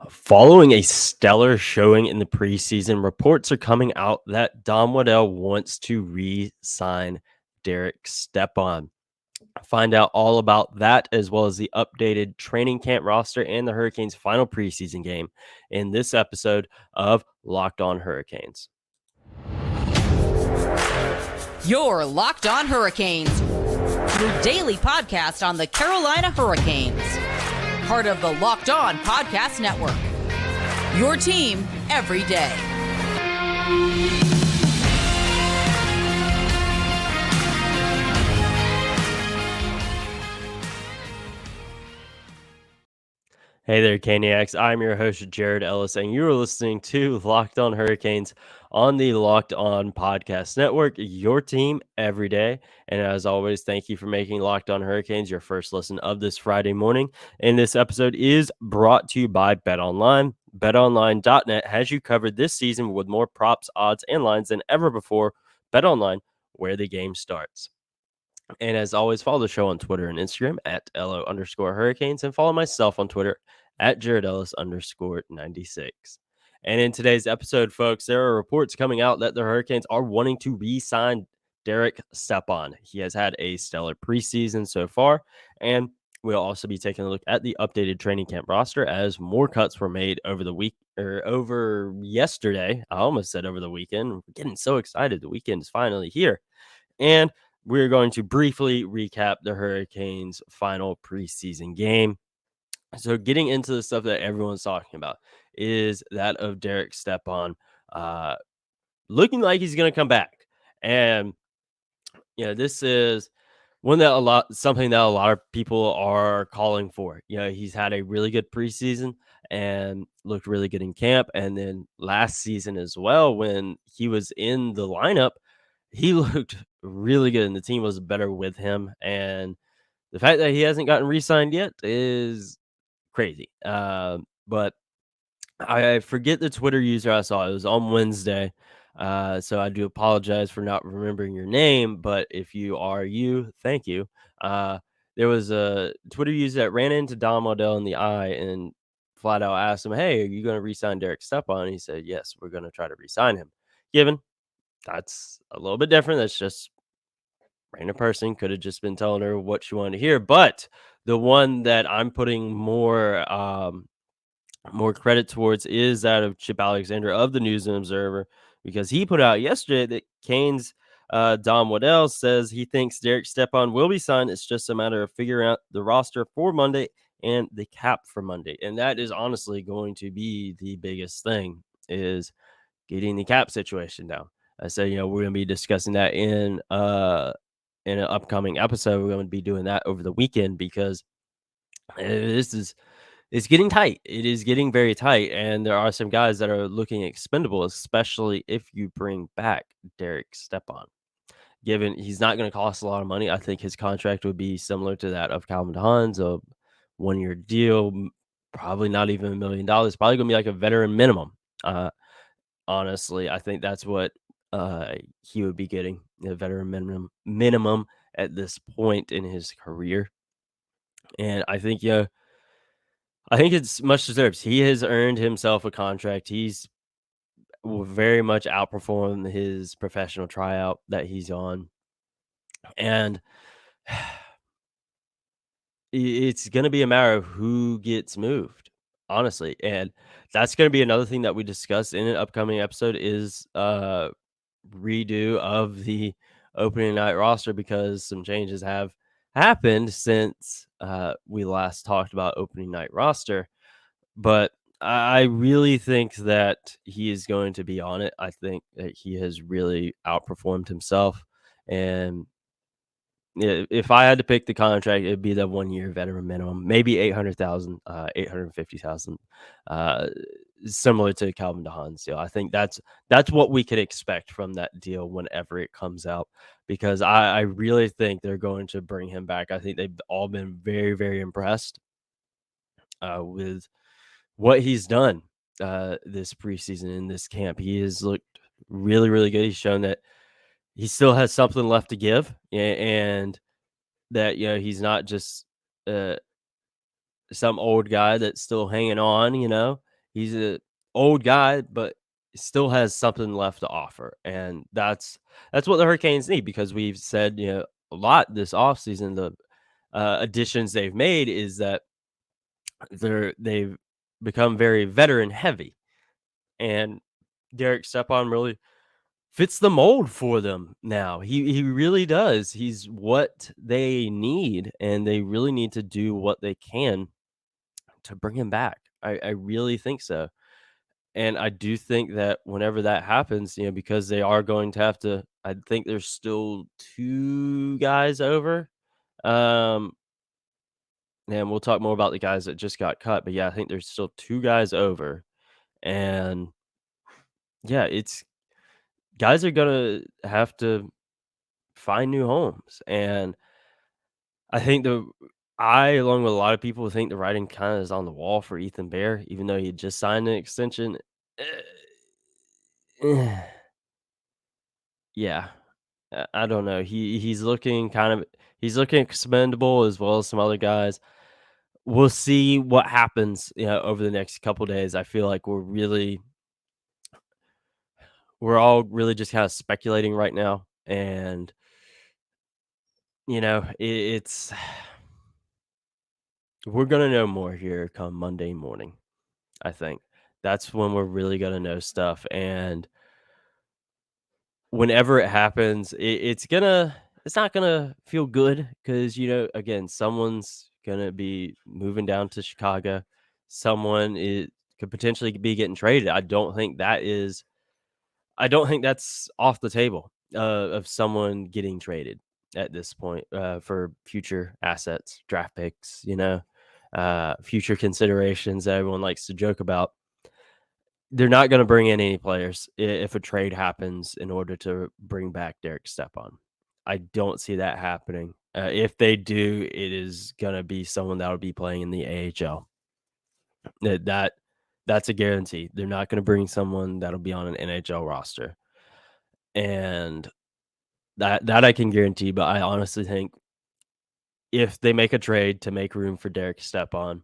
Following a stellar showing in the preseason, reports are coming out that Dom Waddell wants to re-sign Derek Stepan. Find out all about that as well as the updated training camp roster and the Hurricanes' final preseason game in this episode of Locked On Hurricanes. You're Locked On Hurricanes, your daily podcast on the Carolina Hurricanes. Part of the Locked On Podcast Network. Your team every day. Hey there, Caniacs. I'm your host, Jared Ellis, and you are listening to Locked On Hurricanes on the Locked On Podcast Network, your team every day. And as always, thank you for making Locked On Hurricanes your first listen of this Friday morning. And this episode is brought to you by BetOnline. BetOnline.net has you covered this season with more props, odds, and lines than ever before. BetOnline, where the game starts. And as always, follow the show on Twitter and Instagram at LO_Hurricanes and follow myself on Twitter at JaredEllis_96. And in today's episode, folks, there are reports coming out that the Hurricanes are wanting to re-sign Derek Stepan. He has had a stellar preseason so far, and we'll also be taking a look at the updated training camp roster as more cuts were made over the week or over yesterday. I almost said over the weekend. We're getting so excited. The weekend is finally here. And we're going to briefly recap the Hurricanes' final preseason game. So getting into the stuff that everyone's talking about is that of Derek Stepan looking like he's going to come back. And, this is something that a lot of people are calling for. He's had a really good preseason and looked really good in camp. And then last season as well, when he was in the lineup, he looked really good and the team was better with him. And the fact that he hasn't gotten re-signed yet is crazy. But I forget the Twitter user I saw. It was on Wednesday. So I do apologize for not remembering your name, but if you are you, thank you. There was a Twitter user that ran into Dom Waddell in the eye and flat out asked him, "Hey, are you going to re-sign Derek Stepan?" And he said, "Yes, we're going to try to re-sign him." Given that's a little bit different. That's just random person could have just been telling her what she wanted to hear. But the one that I'm putting more credit towards is that of Chip Alexander of the News and Observer, because he put out yesterday that Canes Dom Waddell says he thinks Derek Stepan will be signed. It's just a matter of figuring out the roster for Monday and the cap for Monday. And that is honestly going to be the biggest thing, is getting the cap situation down. So, we're going to be discussing that in an upcoming episode. We're going to be doing that over the weekend because it's getting tight. It is getting very tight, and there are some guys that are looking expendable, especially if you bring back Derek Stepan. Given he's not going to cost a lot of money, I think his contract would be similar to that of Calvin DeHaan's, a one-year deal, probably not even $1 million. Probably going to be like a veteran minimum. Honestly, I think that's what he would be getting, a veteran minimum at this point in his career. And I think it's much deserved. He has earned himself a contract. He's very much outperformed his professional tryout that he's on. And it's going to be a matter of who gets moved, honestly. And that's going to be another thing that we discuss in an upcoming episode is redo of the opening night roster, because some changes have happened since we last talked about opening night roster. But I really think that he is going to be on it. I think that he has really outperformed himself. And if I had to pick the contract, it'd be the 1 year veteran minimum, maybe 800,000, 850,000, similar to Calvin DeHaan's deal. I think that's what we could expect from that deal whenever it comes out, because I really think they're going to bring him back. I think they've all been very, very impressed with what he's done this preseason in this camp. He has looked really, really good. He's shown that he still has something left to give, and that he's not just some old guy that's still hanging on. He's a old guy, but still has something left to offer, and that's what the Hurricanes need because we've said, a lot this offseason, the, additions they've made is that they've become very veteran heavy, and Derek Stepan really fits the mold for them now. He really does. He's what they need, and they really need to do what they can to bring him back. I really think so. And I do think that whenever that happens, because they are going to have to, I think there's still 2 guys over. Um, and we'll talk more about the guys that just got cut, but yeah, I think there's still 2 guys over. And yeah, it's guys are gonna have to find new homes. And I think along with a lot of people, think the writing kind of is on the wall for Ethan Bear, even though he just signed an extension. Eh, yeah, I don't know. He's looking expendable as well as some other guys. We'll see what happens, over the next couple days. I feel like we're all really just kind of speculating right now, and it's we're gonna know more here come Monday morning. I think that's when we're really gonna know stuff, and whenever it happens, it's not gonna feel good because again, someone's gonna be moving down to Chicago. Someone could potentially be getting traded. I don't think that's off the table of someone getting traded at this point for future assets, draft picks. Future considerations that everyone likes to joke about. They're not gonna bring in any players if a trade happens in order to bring back Derek Stepan. I don't see that happening. If they do, it is gonna be someone that'll be playing in the AHL. That's a guarantee. They're not gonna bring someone that'll be on an NHL roster, and that I can guarantee, but I honestly think if they make a trade to make room for Derek Stepan,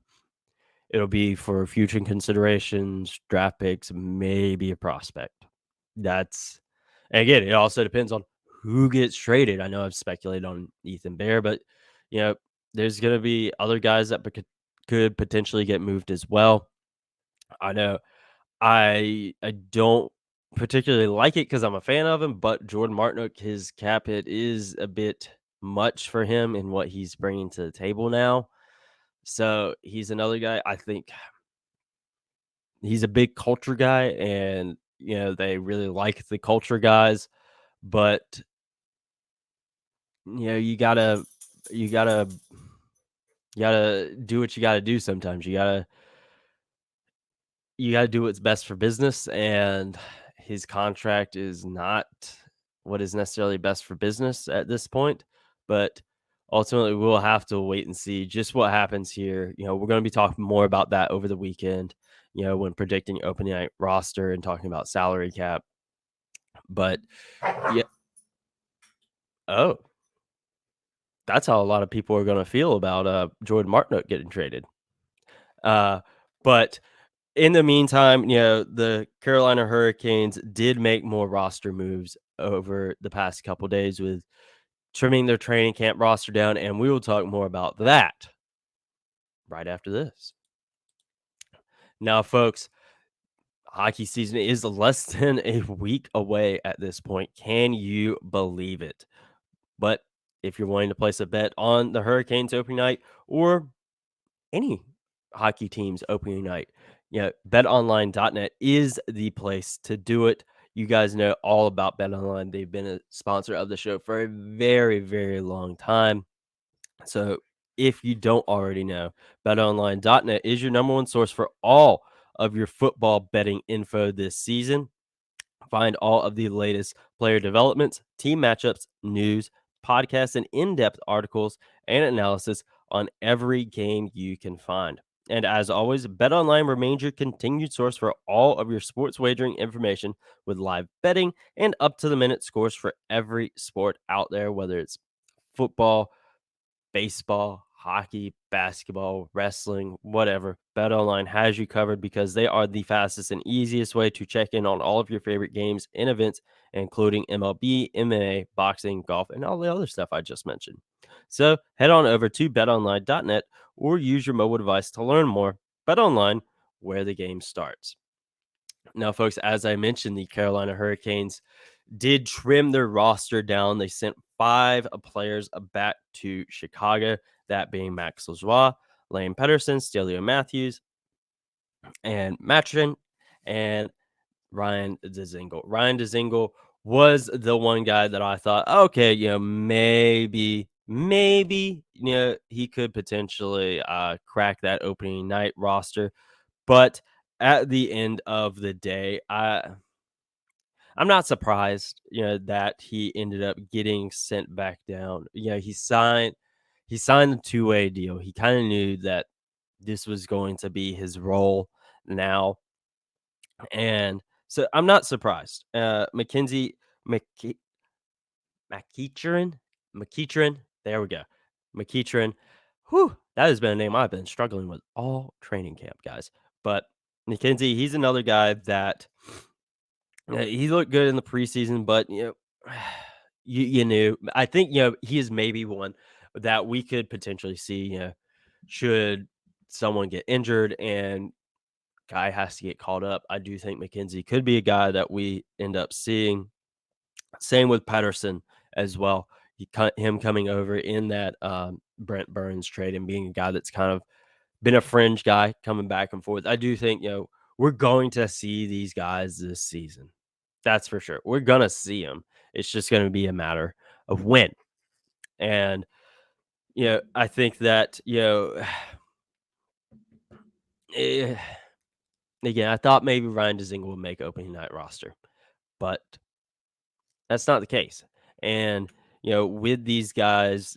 it'll be for future considerations, draft picks, maybe a prospect. That's and again, it also depends on who gets traded. I know I've speculated on Ethan Bear, but you know, there's gonna be other guys that could potentially get moved as well. I know I don't particularly like it because I'm a fan of him, but Jordan Martinook, his cap hit is a bit much for him and what he's bringing to the table now. So he's another guy. I think he's a big culture guy, and they really like the culture guys. But you gotta you gotta do what you gotta do. Sometimes you gotta do what's best for business, and his contract is not what is necessarily best for business at this point. But ultimately, we'll have to wait and see just what happens here. We're going to be talking more about that over the weekend. When predicting opening night roster and talking about salary cap. But yeah, oh, that's how a lot of people are going to feel about Jordan Martinook getting traded. Uh, but in the meantime, the Carolina Hurricanes did make more roster moves over the past couple days with trimming their training camp roster down, and we will talk more about that right after this. Now, folks, hockey season is less than a week away at this point. Can you believe it? But if you're wanting to place a bet on the Hurricanes opening night or any hockey team's opening night, betonline.net is the place to do it. You guys know all about BetOnline. They've been a sponsor of the show for a very, very long time. So if you don't already know, betonline.net is your number one source for all of your football betting info this season. Find all of the latest player developments, team matchups, news, podcasts, and in-depth articles and analysis on every game you can find. And as always, BetOnline remains your continued source for all of your sports wagering information with live betting and up-to-the-minute scores for every sport out there, whether it's football, baseball, hockey, basketball, wrestling, whatever, BetOnline has you covered because they are the fastest and easiest way to check in on all of your favorite games and events, including MLB, MMA, boxing, golf, and all the other stuff I just mentioned. So head on over to betonline.net or use your mobile device to learn more. BetOnline, where the game starts. Now, folks, as I mentioned, the Carolina Hurricanes did trim their roster down. They sent 5 players back to Chicago, that being Max Lajoie, Lane Pedersen, Stelio Matthews, and Matrin, and Ryan Dzingel. Ryan Dzingel was the one guy that I thought, okay, maybe, he could potentially crack that opening night roster. But at the end of the day, I'm not surprised, that he ended up getting sent back down. He signed a two-way deal. He kind of knew that this was going to be his role now, and so I'm not surprised. Mackenzie McKe- McEachern, McEachern, there we go, McEachern. Whew, that has been a name I've been struggling with all training camp, guys. But McKenzie, he's another guy that he looked good in the preseason, but you knew. I think he is maybe one that we could potentially see. Should someone get injured and guy has to get called up, I do think McKenzie could be a guy that we end up seeing. Same with Patterson as well. Him coming over in that Brent Burns trade and being a guy that's kind of been a fringe guy coming back and forth. I do think we're going to see these guys this season. That's for sure. We're gonna see them. It's just gonna be a matter of when. And I think that eh, again, I thought maybe Ryan Dzingel would make opening night roster, but that's not the case. And with these guys,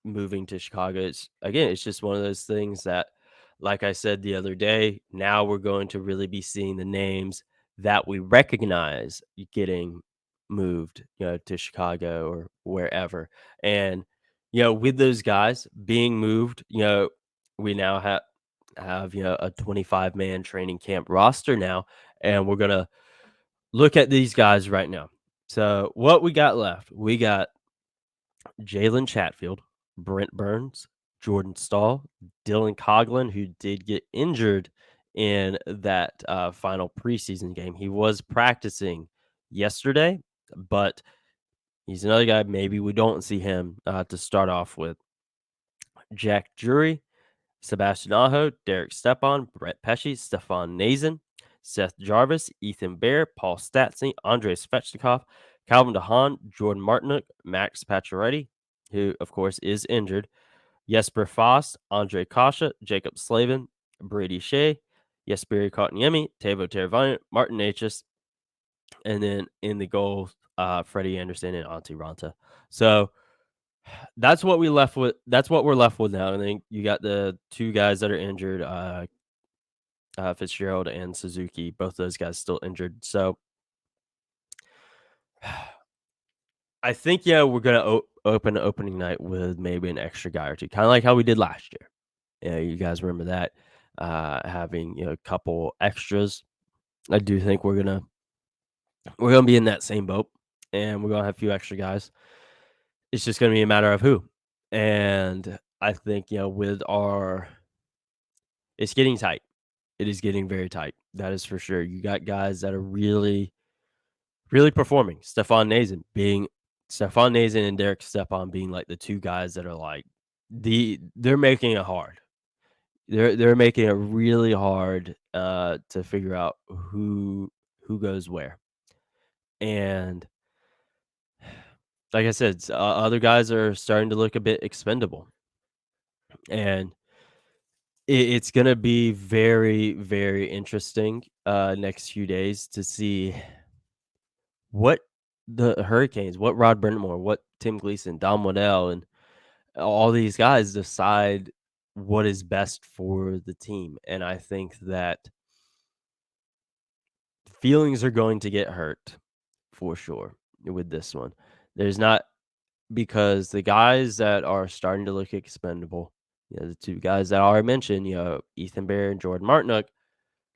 moving to Chicago, it's just one of those things that, like I said the other day, now we're going to really be seeing the names that we recognize getting moved, to Chicago or wherever. And with those guys being moved, we now have a 25-man training camp roster now, and we're gonna look at these guys right now. So what we got left, we got Jalen Chatfield, Brent Burns, Jordan Stahl, Dylan Coughlin, who did get injured in that final preseason game. He was practicing yesterday, but he's another guy maybe we don't see him to start off with. Jack Drury, Sebastian Aho, Derek Stepan, Brett Pesci, Stefan Nazin, Seth Jarvis, Ethan Bear, Paul Statsny, Andrei Svechnikov, Calvin DeHaan, Jordan Martinook, Max Pacioretty, who, of course, is injured, Jesper Foss, Andre Kasha, Jacob Slavin, Brady Shea, Jesperi Kotkaniemi, Teuvo Teravainen, Martin Necas, and then in the goal, Freddie Anderson and Antti Ranta. So that's what we left with. That's what we're left with now. I think you got the 2 guys that are injured, Fitzgerald and Suzuki. Both those guys still injured. So I think we're gonna open opening night with maybe an extra guy or 2, kind of like how we did last year. Yeah, you guys remember that, having a couple extras. I do think we're gonna be in that same boat, and we're gonna have a few extra guys. It's just gonna be a matter of who, and I think with our, it's getting tight. It is getting very tight. That is for sure. You got guys that are really, really performing. Stefan Nazin and Derek Stepan being like the 2 guys that are like they're making it hard. They're making it really hard to figure out who goes where. And like I said, other guys are starting to look a bit expendable. And it's going to be very, very interesting next few days to see what the Hurricanes, what Rod Brind'amour, what Tim Gleason, Dom Waddell, and all these guys decide what is best for the team. And I think that feelings are going to get hurt for sure with this one. There's not because the guys that are starting to look expendable, the two guys that I already mentioned, Ethan Bear and Jordan Martinook,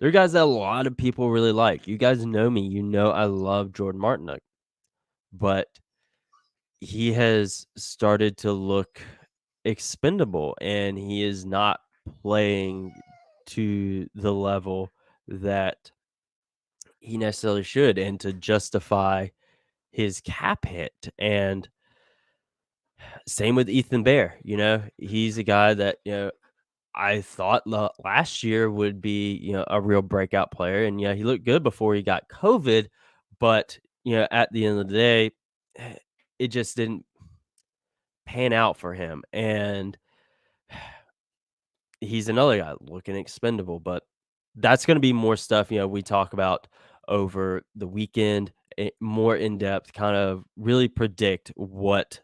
they're guys that a lot of people really like. You guys know me, I love Jordan Martinook, but he has started to look expendable and he is not playing to the level that he necessarily should and to justify his cap hit. And same with Ethan Bear, he's a guy that, I thought last year would be, a real breakout player. And yeah, he looked good before he got COVID, but at the end of the day, it just didn't pan out for him. And he's another guy looking expendable, but that's going to be more stuff, we talk about over the weekend, more in depth, kind of really predict what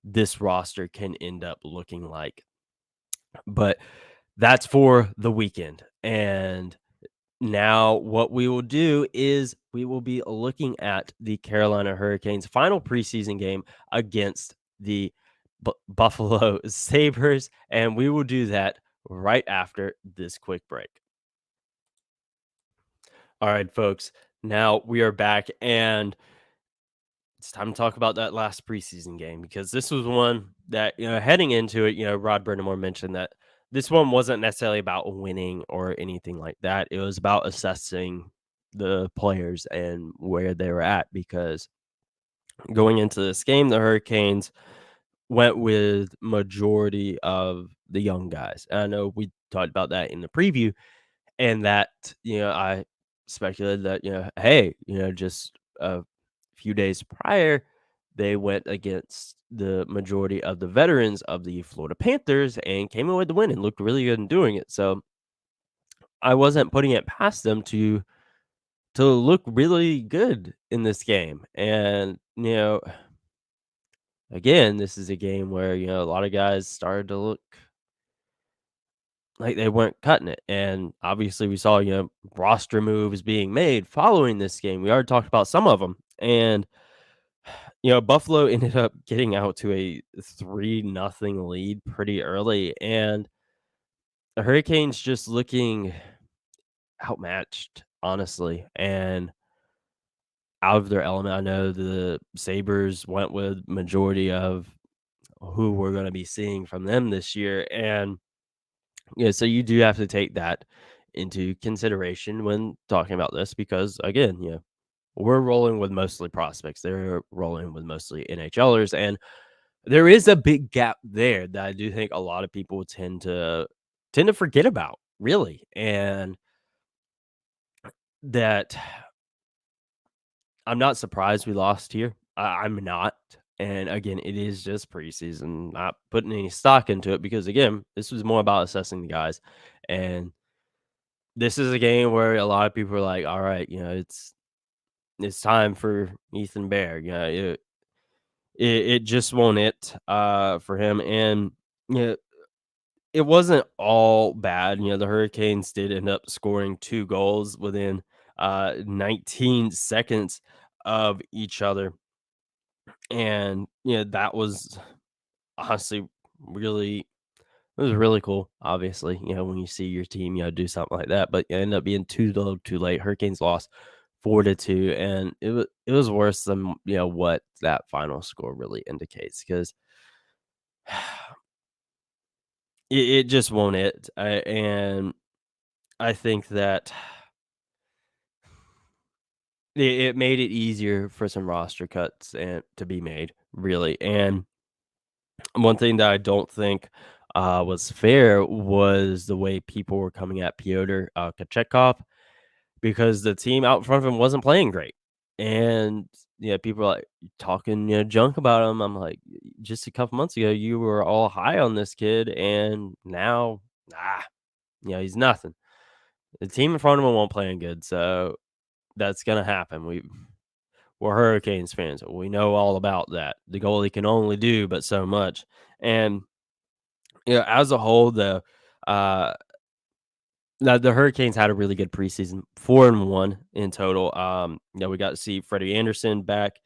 this roster can end up looking like. But that's for the weekend. And now what we will do is we will be looking at the Carolina Hurricanes final preseason game against the Buffalo Sabres, and we will do that right after this quick break. All right, folks. Now we are back, and it's time to talk about that last preseason game because this was one that, heading into it, Rod Brind'amour mentioned that this one wasn't necessarily about winning or anything like that. It was about assessing the players and where they were at because going into this game, the Hurricanes went with majority of the young guys. And I know we talked about that in the preview, and that, I speculated that, hey, just a few days prior, they went against the majority of the veterans of the Florida Panthers and came away with the win and looked really good in doing it. So I wasn't putting it past them to look really good in this game. And, again, this is a game where, a lot of guys started to look like they weren't cutting it. And obviously we saw, roster moves being made following this game. We already talked about some of them. And, Buffalo ended up getting out to a 3-0 lead pretty early. And the Hurricanes just looking outmatched, honestly, and out of their element. I know the Sabres went with majority of who we're going to be seeing from them this year. And so you do have to take that into consideration when talking about this because, again, we're rolling with mostly prospects. They're rolling with mostly NHLers, and there is a big gap there that I do think a lot of people tend to forget about, really, and that I'm not surprised we lost here. I'm not. And again, it is just preseason, not putting any stock into it because, again, this was more about assessing the guys. And this is a game where a lot of people are like, all right, it's time for Ethan Bear. It just won't for him. And, it wasn't all bad. The Hurricanes did end up scoring 2 goals within 19 seconds of each other. And, that was honestly really it was really cool, obviously, when you see your team, do something like that. But it ended up being too little, too late. Hurricanes lost 4-2, and it was worse than, what that final score really indicates because it just won't and I think that it made it easier for some roster cuts and to be made, really. And one thing that I don't think was fair was the way people were coming at Pyotr Kochetkov because the team out in front of him wasn't playing great. And people are like talking junk about him. I'm like, just a couple months ago, you were all high on this kid, and now, he's nothing. The team in front of him won't playing good, so that's gonna happen. We're Hurricanes fans. We know all about that. The goalie can only do but so much. And as a whole, uh, the Hurricanes had a really good preseason, 4-1 in total. We got to see Freddie Anderson back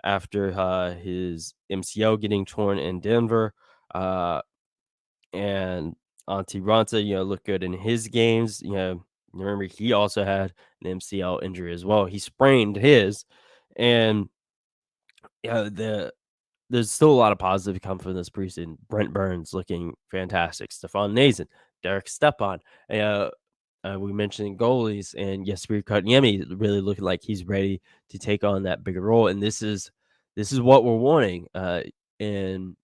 after his MCL getting torn in Denver. And Auntie Ronta, looked good in his games. Remember he also had an MCL injury as well. He sprained his, and there's still a lot of positive come from this preseason. Brent Burns looking fantastic. Stephon Nazin, Derek Stepan. We mentioned goalies, and Jesper Kotkaniemi really looking like he's ready to take on that bigger role. And this is what we're wanting. And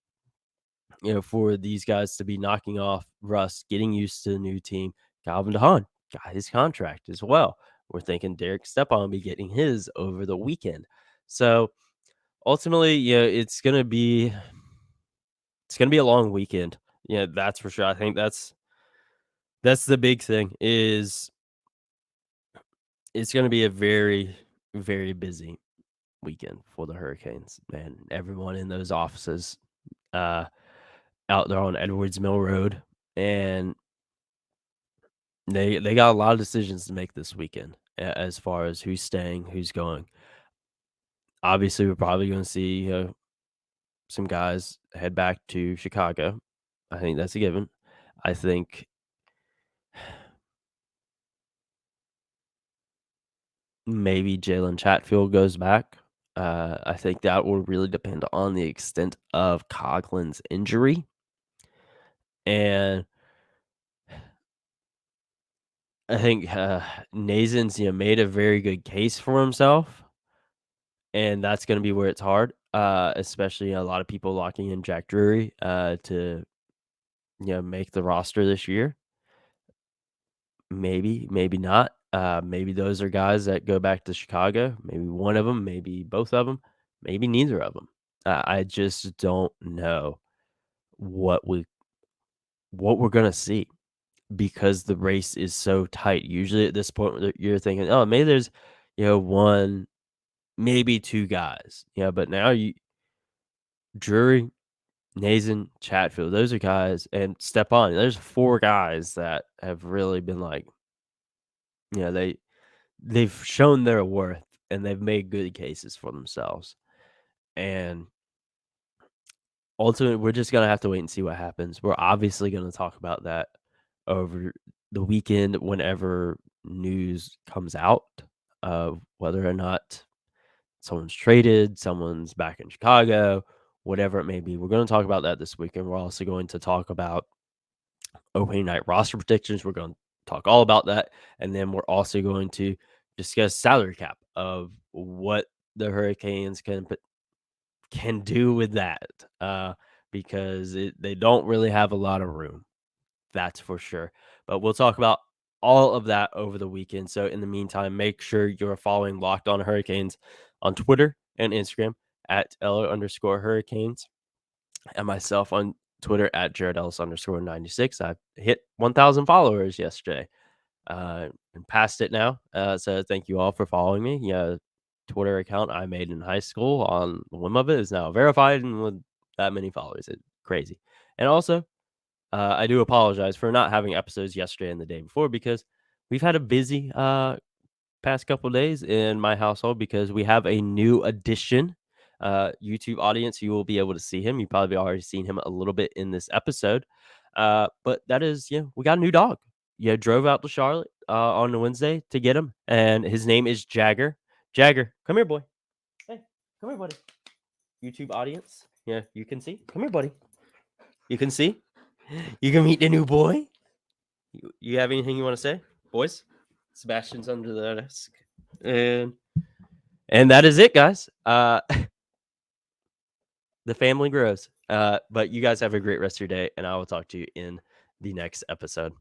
for these guys to be knocking off rust, getting used to the new team. Calvin DeHaan got his contract as well. We're thinking Derek Stepan will be getting his over the weekend. So ultimately, it's gonna be a long weekend. Yeah, that's for sure. I think that's the big thing is it's gonna be a very, very busy weekend for the Hurricanes, and everyone in those offices uh, out there on Edwards Mill Road, and they got a lot of decisions to make this weekend as far as who's staying, who's going. Obviously, we're probably going to see some guys head back to Chicago. I think that's a given. I think maybe Jalen Chatfield goes back. I think that will really depend on the extent of Coughlin's injury. And I think Nazen's made a very good case for himself, and that's going to be where it's hard. Especially a lot of people locking in Jack Drury to make the roster this year. Maybe, maybe not. Maybe those are guys that go back to Chicago. Maybe one of them, maybe both of them, maybe neither of them. I just don't know what we're gonna see because the race is so tight. Usually at this point, you're thinking, oh, maybe there's one, maybe two guys. Yeah, but now Drury, Nazin, Chatfield, those are guys, and Stepan. There's four guys that have really been like, they've shown their worth and they've made good cases for themselves. And ultimately, we're just gonna have to wait and see what happens. We're obviously gonna talk about that over the weekend whenever news comes out of whether or not someone's traded, someone's back in Chicago, whatever it may be. We're going to talk about that this weekend. We're also going to talk about opening night roster predictions. We're going to talk all about that. And then we're also going to discuss salary cap of what the Hurricanes can do with that because they don't really have a lot of room. That's for sure. But we'll talk about all of that over the weekend. So in the meantime, make sure you're following Locked On Hurricanes on Twitter and Instagram at @Elo_Hurricanes and myself on Twitter at Jared Ellis _96. I hit 1,000 followers yesterday and passed it now. So thank you all for following me. Yeah, Twitter account I made in high school on the whim of it is now verified and with that many followers. It's crazy. And also, I do apologize for not having episodes yesterday and the day before because we've had a busy past couple days in my household because we have a new addition. YouTube audience, you will be able to see him. You probably already seen him a little bit in this episode. But that is, we got a new dog. Drove out to Charlotte on Wednesday to get him, and his name is Jagger. Jagger, come here, boy. Hey, come here, buddy. YouTube audience, you can see. Come here, buddy. You can see. You can meet the new boy. You have anything you want to say, boys? Sebastian's under the desk, and that is it, guys. The family grows. But you guys have a great rest of your day, and I will talk to you in the next episode.